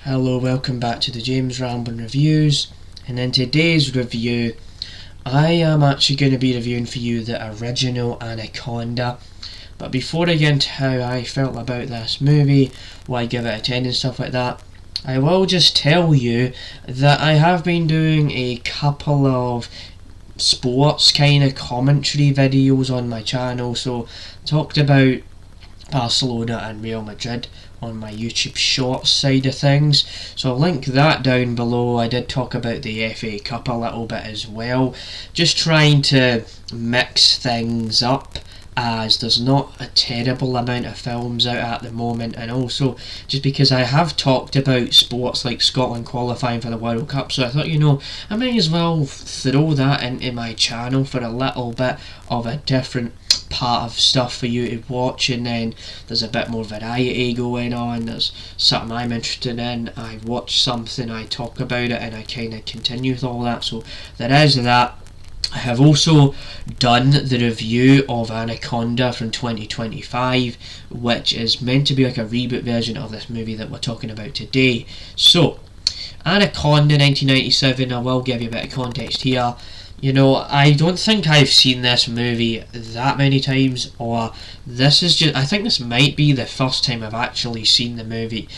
Hello, welcome back to the James Ramblin' Reviews, and in today's review I am actually going to be reviewing for you the original Anaconda. But before I get into how I felt about this movie, why I give it a 10 and stuff like that, I will just tell you that I have been doing a couple of sports kind of commentary videos on my channel. So talked about Barcelona and Real Madrid on my YouTube Shorts side of things, so I'll link that down below. I did talk about the FA Cup a little bit as well, just trying to mix things up as there's not a terrible amount of films out at the moment, and also just because I have talked about sports like Scotland qualifying for the World Cup, so I thought, I might as well throw that into my channel for a little bit of a different part of stuff for you to watch, and then there's a bit more variety going on. There's something I'm interested in, I watch something, I talk about it, and I kind of continue with all that, so there is that. I have also done the review of Anaconda from 2025, which is meant to be like a reboot version of this movie that we're talking about today. So, Anaconda 1997, I will give you a bit of context here. I don't think I've seen this movie that many times, or I think this might be the first time I've actually seen the movie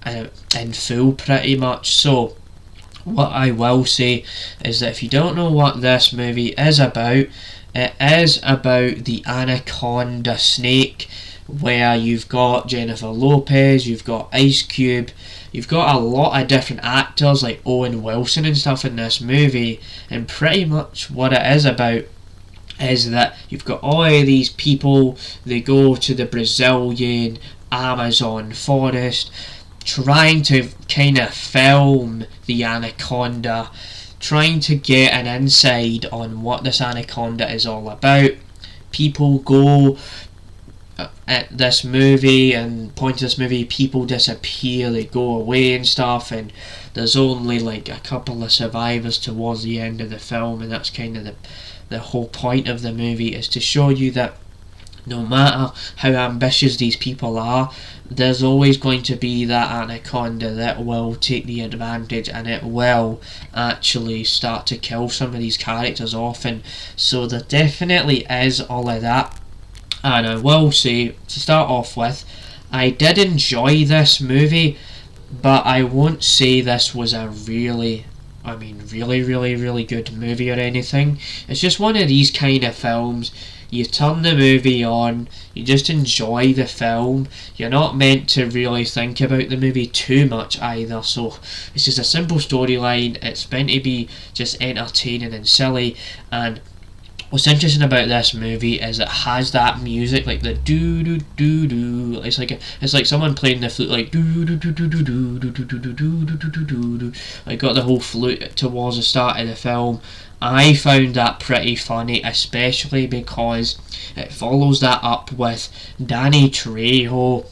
in full pretty much. So, what I will say is that if you don't know what this movie is about, it is about the Anaconda snake, where you've got Jennifer Lopez, you've got Ice Cube, you've got a lot of different actors like Owen Wilson and stuff in this movie, and pretty much what it is about is that you've got all of these people, they go to the Brazilian Amazon forest trying to kind of film the anaconda, trying to get an insight on what this anaconda is all about. People go at this movie and point to this movie, people disappear, they go away and stuff, and there's only like a couple of survivors towards the end of the film, and that's kind of the whole point of the movie, is to show you that no matter how ambitious these people are, there's always going to be that anaconda that will take the advantage, and it will actually start to kill some of these characters off. And so there definitely is all of that. And I will say, to start off with, I did enjoy this movie, but I won't say this was a really good movie or anything. It's just one of these kind of films. You turn the movie on, you just enjoy the film. You're not meant to really think about the movie too much either, so it's just a simple storyline. It's meant to be just entertaining and silly, and what's interesting about this movie is it has that music, like the doo doo doo doo. It's like someone playing the flute, like doo doo doo doo doo doo doo doo doo doo doo doo doo. Like got the whole flute towards the start of the film. I found that pretty funny, especially because it follows that up with Danny Trejo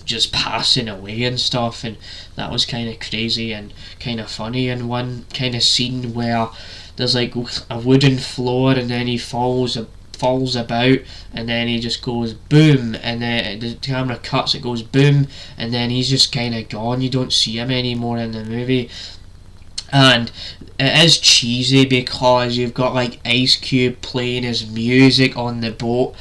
just passing away and stuff, and that was kind of crazy and kind of funny in one kind of scene where there's like a wooden floor, and then he falls about, and then he just goes boom, and then the camera cuts, it goes boom, and then he's just kind of gone. You don't see him anymore in the movie. And it is cheesy because you've got like Ice Cube playing his music on the boat,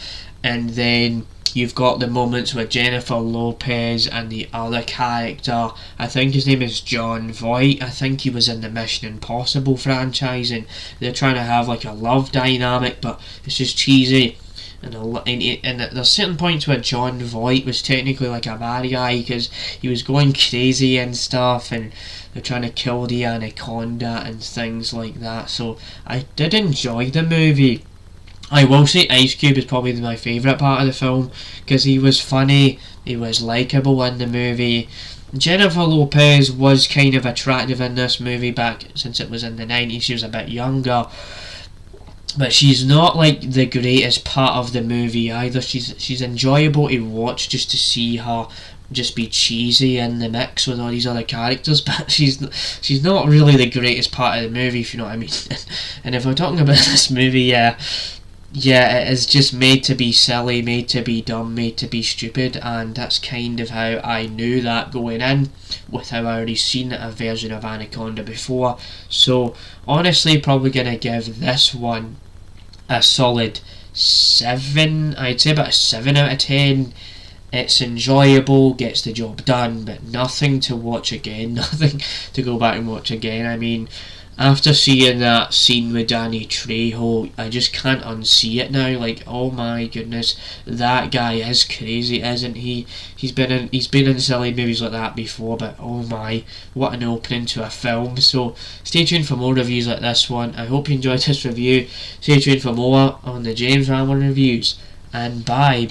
and then you've got the moments with Jennifer Lopez and the other character, I think his name is John Voight, I think he was in the Mission Impossible franchise, and they're trying to have like a love dynamic, but it's just cheesy. And there's certain points where John Voight was technically like a bad guy because he was going crazy and stuff, and they're trying to kill the anaconda and things like that. So I did enjoy the movie. I will say Ice Cube is probably my favourite part of the film because he was funny, he was likeable in the movie. Jennifer Lopez was kind of attractive in this movie back since it was in the 90s, she was a bit younger. But she's not like the greatest part of the movie either. She's enjoyable to watch just to see her just be cheesy in the mix with all these other characters, but she's not really the greatest part of the movie, if you know what I mean. And if we're talking about this movie, yeah, it is just made to be silly, made to be dumb, made to be stupid, and that's kind of how I knew that going in, with how I already seen a version of Anaconda before. So honestly, probably gonna give this one a solid 7. I'd say about a 7 out of 10. It's enjoyable, gets the job done, but nothing to watch again, nothing to go back and watch again. I mean, after seeing that scene with Danny Trejo, I just can't unsee it now. Like, oh my goodness, that guy is crazy, isn't he? He's been in silly movies like that before, but oh my, what an opening to a film. So stay tuned for more reviews like this one. I hope you enjoyed this review. Stay tuned for more on the James Ramble reviews. And bye.